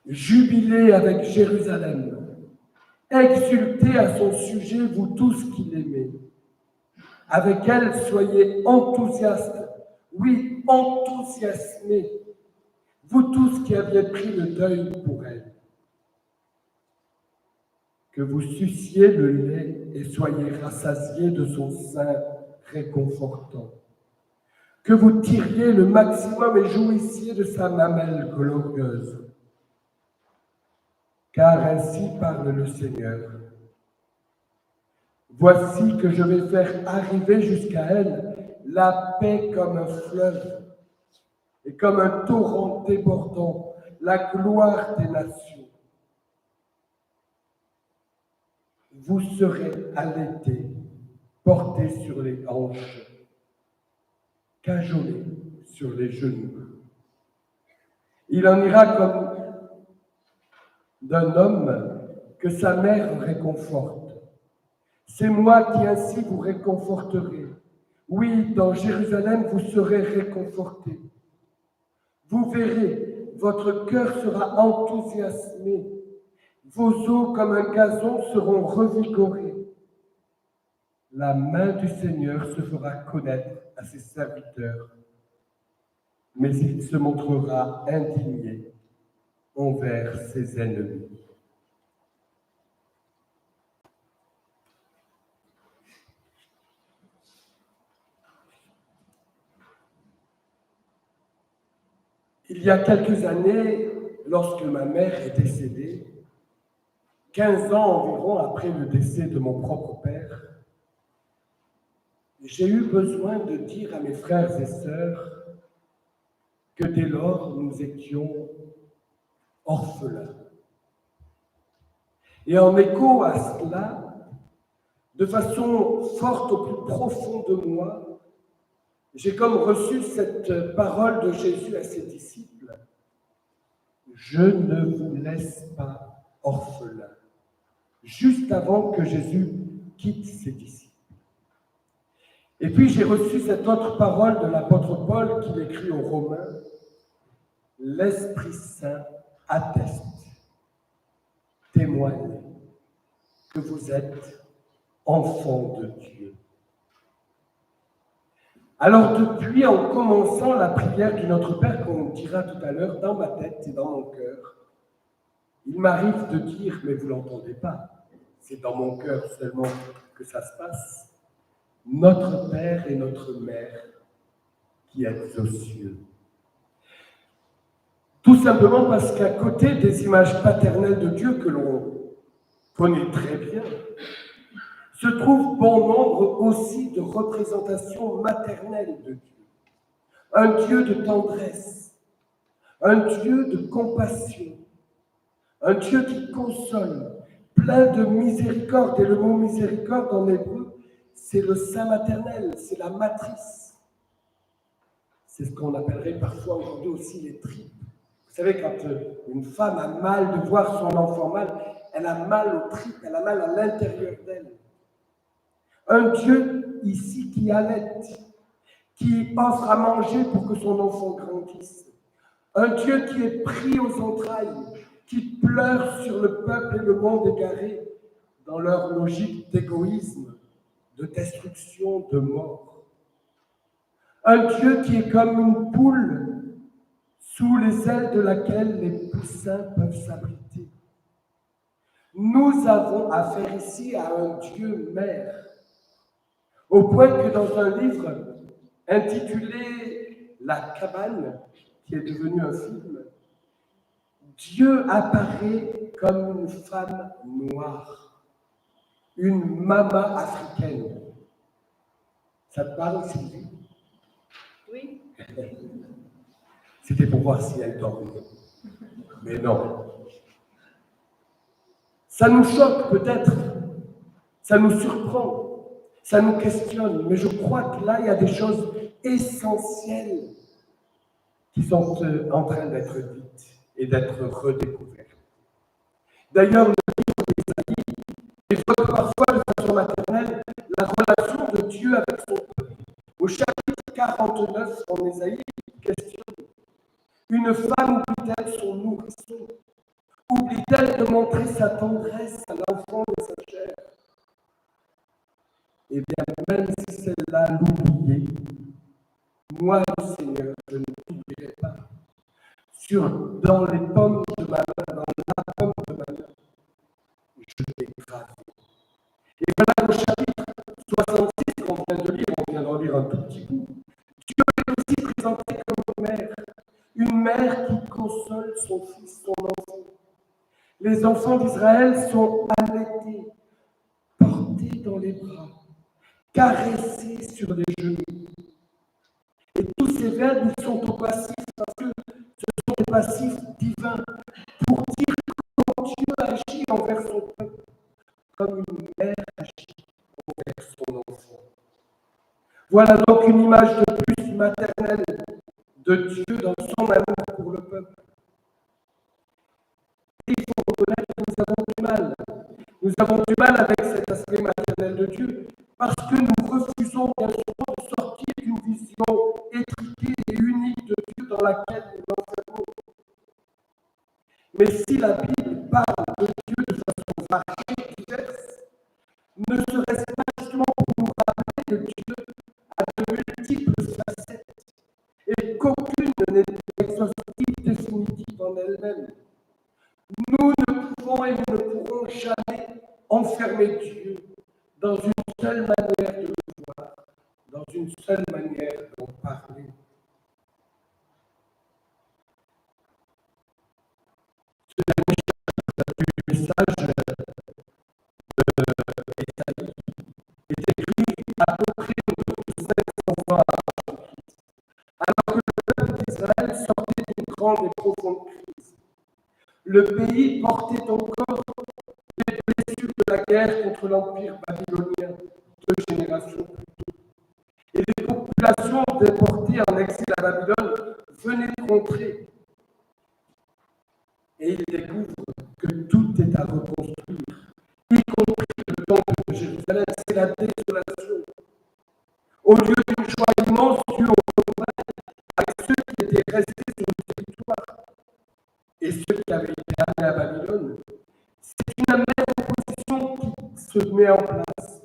Jubilez avec Jérusalem. Exultez à son sujet, vous tous qui l'aimez. Avec elle, soyez enthousiastes. Oui, enthousiasmés. Vous tous qui aviez pris le deuil pour elle. Que vous suciez le lait et soyez rassasiés de son sein réconfortant. Que vous tiriez le maximum et jouissiez de sa mamelle glorieuse. Car ainsi parle le Seigneur. Voici que je vais faire arriver jusqu'à elle la paix comme un fleuve et comme un torrent débordant, la gloire des nations. Vous serez allaités, portés sur les hanches, cajolés sur les genoux. Il en ira comme d'un homme que sa mère réconforte. C'est moi qui ainsi vous réconforterai. Oui, dans Jérusalem, vous serez réconfortés. Vous verrez, votre cœur sera enthousiasmé. Vos os, comme un gazon, seront revigorés. La main du Seigneur se fera connaître à ses serviteurs, mais il se montrera indigné envers ses ennemis. Il y a quelques années, lorsque ma mère est décédée, 15 ans environ après le décès de mon propre père, j'ai eu besoin de dire à mes frères et sœurs que dès lors nous étions orphelins. Et en écho à cela, de façon forte au plus profond de moi, j'ai comme reçu cette parole de Jésus à ses disciples. Je ne vous laisse pas orphelins. Juste avant que Jésus quitte ses disciples. Et puis j'ai reçu cette autre parole de l'apôtre Paul qui écrit aux Romains. L'Esprit Saint atteste, témoigne que vous êtes enfants de Dieu. Alors depuis, en commençant la prière du Notre Père, qu'on dira tout à l'heure, dans ma tête et dans mon cœur, il m'arrive de dire, mais vous ne l'entendez pas, c'est dans mon cœur seulement que ça se passe, notre Père et notre Mère qui êtes aux cieux. Tout simplement parce qu'à côté des images paternelles de Dieu que l'on connaît très bien, se trouve bon nombre aussi de représentations maternelles de Dieu. Un Dieu de tendresse, un Dieu de compassion, un Dieu qui console, plein de miséricorde. Et le mot miséricorde en hébreu, c'est le sein maternel, c'est la matrice. C'est ce qu'on appellerait parfois aujourd'hui aussi les tripes. Vous savez, quand une femme a mal de voir son enfant mal, elle a mal aux tripes, elle a mal à l'intérieur d'elle. Un Dieu ici qui allaite, qui offre à manger pour que son enfant grandisse. Un Dieu qui est pris aux entrailles, qui pleure sur le peuple et le monde égaré dans leur logique d'égoïsme, de destruction, de mort. Un Dieu qui est comme une poule sous les ailes de laquelle les poussins peuvent s'abriter. Nous avons affaire ici à un Dieu mère, au point que dans un livre intitulé « La cabane », qui est devenu un film, Dieu apparaît comme une femme noire, une mama africaine. Ça te parle, Sylvie? Oui. C'était pour voir si elle dormait. Mais non. Ça nous choque peut-être, ça nous surprend, ça nous questionne, mais je crois que là, il y a des choses essentielles qui sont en train d'être dites et d'être redécouvertes. D'ailleurs, le livre d'Ésaïe évoque parfois de façon maternelle la relation de Dieu avec son peuple. Au chapitre 49 en Ésaïe, il questionne. Une femme oublie-t-elle son nourrisson dit-elle de montrer sa tendresse à l'enfant de sa chair. Eh bien, même si celle-là l'oubliait, moi, le Seigneur, je ne t'oublierai pas. Dans les pommes de ma main, dans la pomme de ma main, je t'ai gravé. Et voilà au chapitre 66 qu'on vient de lire, on vient d'en lire un tout petit bout. Dieu est aussi présenté comme une mère qui console son fils, son enfant. Les enfants d'Israël sont allaités, portés dans les bras, caressés sur les genoux. Et tous ces verbes, ils sont au passif parce que ce sont des passifs divins pour dire comment Dieu agit envers son peuple, comme une mère agit envers son enfant. Voilà donc une image de plus maternelle de Dieu dans son amour pour le peuple. Et il faut reconnaître que nous avons du mal. Nous avons du mal avec cet aspect maternel de Dieu parce que nous refusons bien souvent de sortir d'une vision étriquée et unique de Dieu dans laquelle nous l'enfermons. Mais si la Bible parle de Dieu de façon variée, diverse, ne serait-ce pas justement pour nous rappeler que Dieu a de multiples facettes et qu'aucune n'est exhaustive, définitive en elle-même. Nous ne pouvons et nous ne pourrons jamais enfermer Dieu dans une seule manière de le voir, dans une seule manière d'en parler. Le message d'Ésaïe est écrit à peu près au 500 ans avant Jésus-Christ, alors que le peuple d'Israël sortait d'une grande et profonde crise. Le pays portait encore les blessures de la guerre contre l'Empire babylonien, 2 générations plus tôt. Et les populations déportées en exil à Babylone venaient de rentrer. Et ils découvrent que tout est à reconstruire, y compris le temple de Jérusalem. C'est la désolation. Au lieu d'une joie immense, Dieu retrouve avec ceux qui étaient restés sur le territoire et ceux qui avaient été amenés à Babylone. C'est une amère opposition qui se met en place.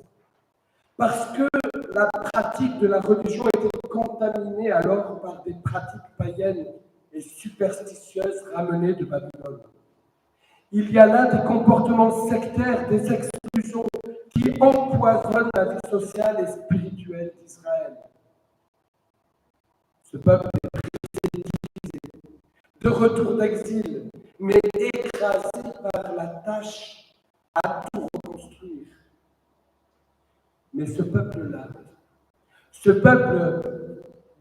Parce que la pratique de la religion était contaminée alors par des pratiques païennes et superstitieuses ramenées de Babylone. Il y a là des comportements sectaires, des exclusions qui empoisonnent la vie sociale et spirituelle d'Israël. Ce peuple est divisé, de retour d'exil, mais écrasé par la tâche à tout reconstruire. Mais ce peuple-là, ce peuple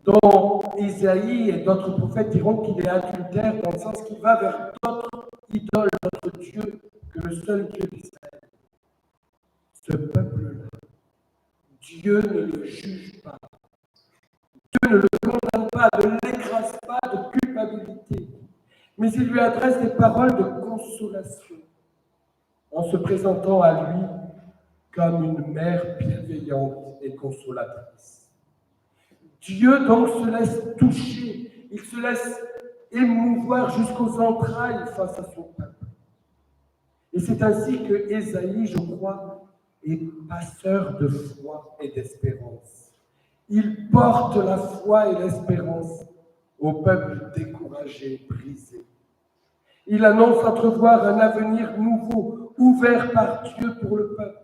dont Isaïe et d'autres prophètes diront qu'il est adultère dans le sens qu'il va vers d'autres idoles, d'autres dieux que le seul Dieu d'Israël. Ce peuple-là, Dieu ne le juge pas. Dieu ne le condamne pas, ne l'écrase pas de culpabilité, mais il lui adresse des paroles de consolation en se présentant à lui comme une mère bienveillante et consolatrice. Dieu donc se laisse toucher, il se laisse émouvoir jusqu'aux entrailles face à son peuple. Et c'est ainsi que Ésaïe, je crois, est passeur de foi et d'espérance. Il porte la foi et l'espérance au peuple découragé, brisé. Il annonce entrevoir un avenir nouveau, ouvert par Dieu pour le peuple.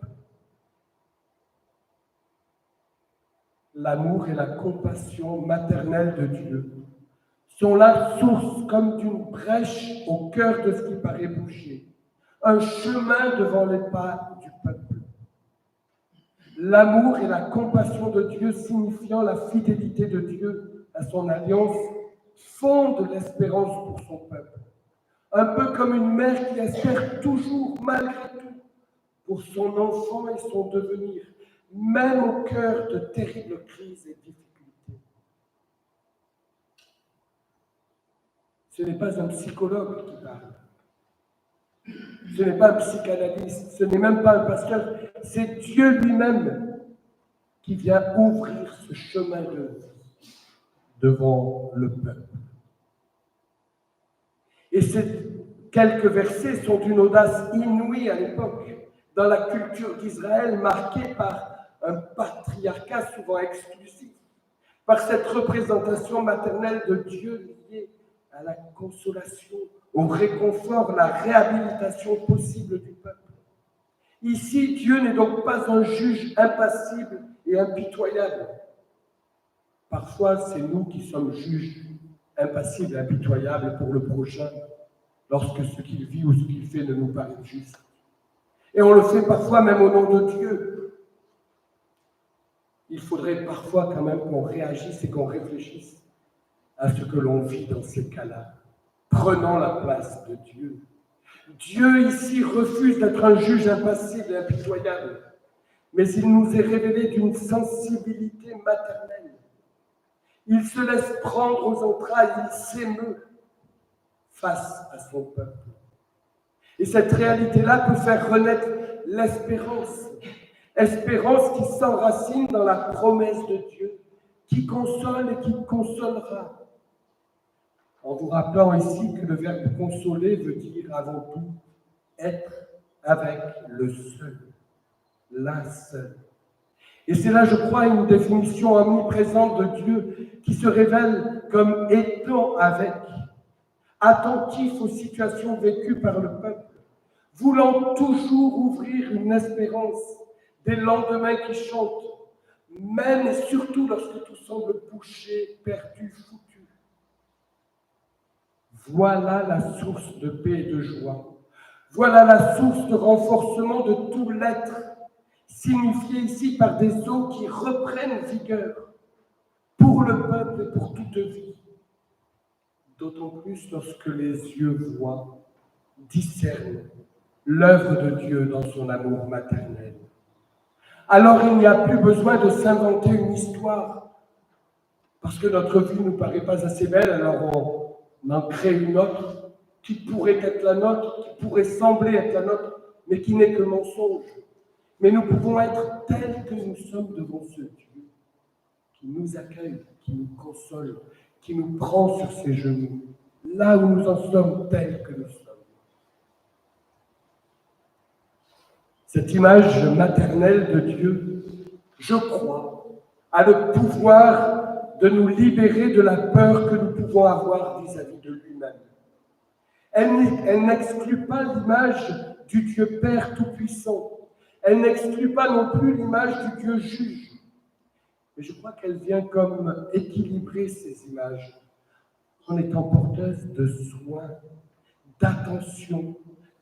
L'amour et la compassion maternelle de Dieu sont la source comme d'une brèche au cœur de ce qui paraît bouché, un chemin devant les pas du peuple. L'amour et la compassion de Dieu signifiant la fidélité de Dieu à son alliance fondent l'espérance pour son peuple. Un peu comme une mère qui espère toujours, malgré tout, pour son enfant et son devenir, même au cœur de terribles crises et difficultés. Ce n'est pas un psychologue qui parle. Ce n'est pas un psychanalyste, ce n'est même pas un pasteur, c'est Dieu lui-même qui vient ouvrir ce chemin de vie devant le peuple. Et c'est quelques versets sont d'une audace inouïe à l'époque, dans la culture d'Israël marquée par un patriarcat souvent exclusif, par cette représentation maternelle de Dieu liée à la consolation, au réconfort, la réhabilitation possible du peuple. Ici, Dieu n'est donc pas un juge impassible et impitoyable. Parfois, c'est nous qui sommes juges impassibles et impitoyables pour le prochain, lorsque ce qu'il vit ou ce qu'il fait ne nous paraît juste. Et on le fait parfois même au nom de Dieu. Il faudrait parfois quand même qu'on réagisse et qu'on réfléchisse à ce que l'on vit dans ces cas-là. Prenons la place de Dieu. Dieu ici refuse d'être un juge impassible et impitoyable, mais il nous est révélé d'une sensibilité maternelle. Il se laisse prendre aux entrailles, il s'émeut face à son peuple. Et cette réalité-là peut faire renaître l'espérance. Espérance qui s'enracine dans la promesse de Dieu, qui console et qui consolera. En vous rappelant ici que le verbe consoler veut dire avant tout être avec le seul, la seule. Et c'est là, je crois, une définition omniprésente de Dieu qui se révèle comme étant avec, attentif aux situations vécues par le peuple, voulant toujours ouvrir une espérance, des lendemains qui chantent, même et surtout lorsque tout semble bouché, perdu, foutu. Voilà la source de paix et de joie. Voilà la source de renforcement de tout l'être, signifié ici par des eaux qui reprennent vigueur pour le peuple et pour toute vie. D'autant plus lorsque les yeux voient, discernent l'œuvre de Dieu dans son amour maternel. Alors il n'y a plus besoin de s'inventer une histoire, parce que notre vie ne nous paraît pas assez belle, alors on en crée une autre qui pourrait être la nôtre, qui pourrait sembler être la nôtre, mais qui n'est que mensonge. Mais nous pouvons être tels que nous sommes devant ce Dieu, qui nous accueille, qui nous console, qui nous prend sur ses genoux, là où nous en sommes tels que nous sommes. Cette image maternelle de Dieu, je crois, a le pouvoir de nous libérer de la peur que nous pouvons avoir vis-à-vis de lui-même. Elle n'exclut pas l'image du Dieu Père Tout-Puissant. Elle n'exclut pas non plus l'image du Dieu Juge. Mais je crois qu'elle vient comme équilibrer ces images en étant porteuse de soins, d'attention,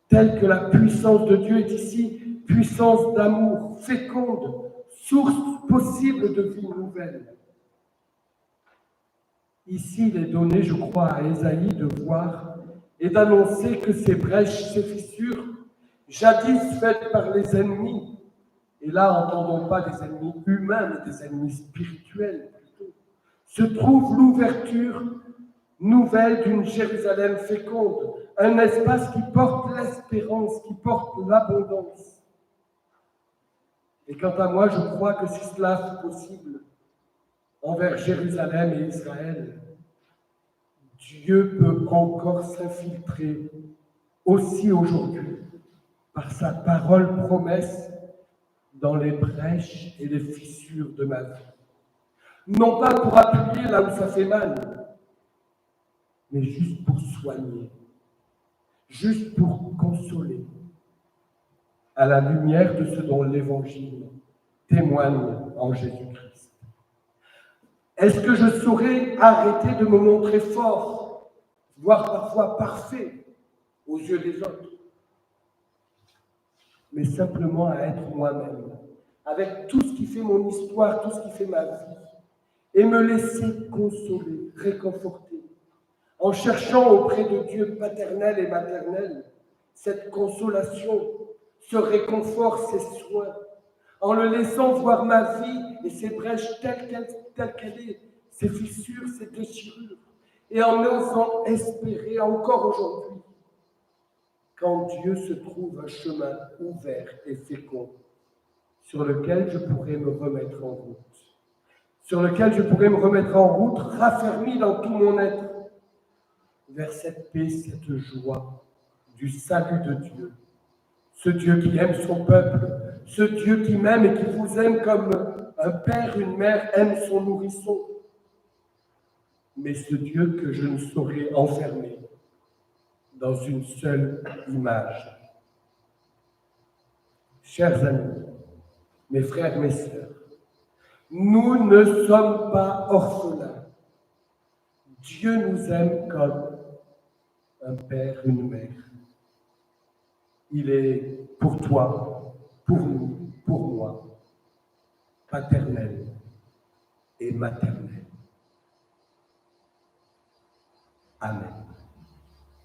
telle que la puissance de Dieu est ici, puissance d'amour, féconde, source possible de vie nouvelle. Ici, il est donné, je crois, à Ésaïe de voir et d'annoncer que ces brèches, ces fissures, jadis faites par les ennemis, et là, entendons pas des ennemis humains, mais des ennemis spirituels plutôt, se trouve l'ouverture nouvelle d'une Jérusalem féconde, un espace qui porte l'espérance, qui porte l'abondance. Et quant à moi, je crois que si cela est possible envers Jérusalem et Israël, Dieu peut encore s'infiltrer aussi aujourd'hui par sa parole promesse dans les brèches et les fissures de ma vie. Non pas pour appuyer là où ça fait mal, mais juste pour soigner, juste pour consoler, à la lumière de ce dont l'Évangile témoigne en Jésus-Christ. Est-ce que je saurais arrêter de me montrer fort, voire parfois parfait aux yeux des autres, mais simplement à être moi-même, avec tout ce qui fait mon histoire, tout ce qui fait ma vie, et me laisser consoler, réconforter, en cherchant auprès de Dieu paternel et maternel cette consolation, ce réconfort, ces soins, en le laissant voir ma vie et ses brèches telles qu'elle est, ses fissures, ses déchirures, et en osant espérer encore aujourd'hui qu'en Dieu se trouve un chemin ouvert et fécond sur lequel je pourrais me remettre en route, raffermi dans tout mon être, vers cette paix, cette joie du salut de Dieu. Ce Dieu qui aime son peuple, ce Dieu qui m'aime et qui vous aime comme un père, une mère aime son nourrisson. Mais ce Dieu que je ne saurais enfermer dans une seule image. Chers amis, mes frères, mes sœurs, nous ne sommes pas orphelins. Dieu nous aime comme un père, une mère. Il est pour toi, pour nous, pour moi, paternel et maternel. Amen.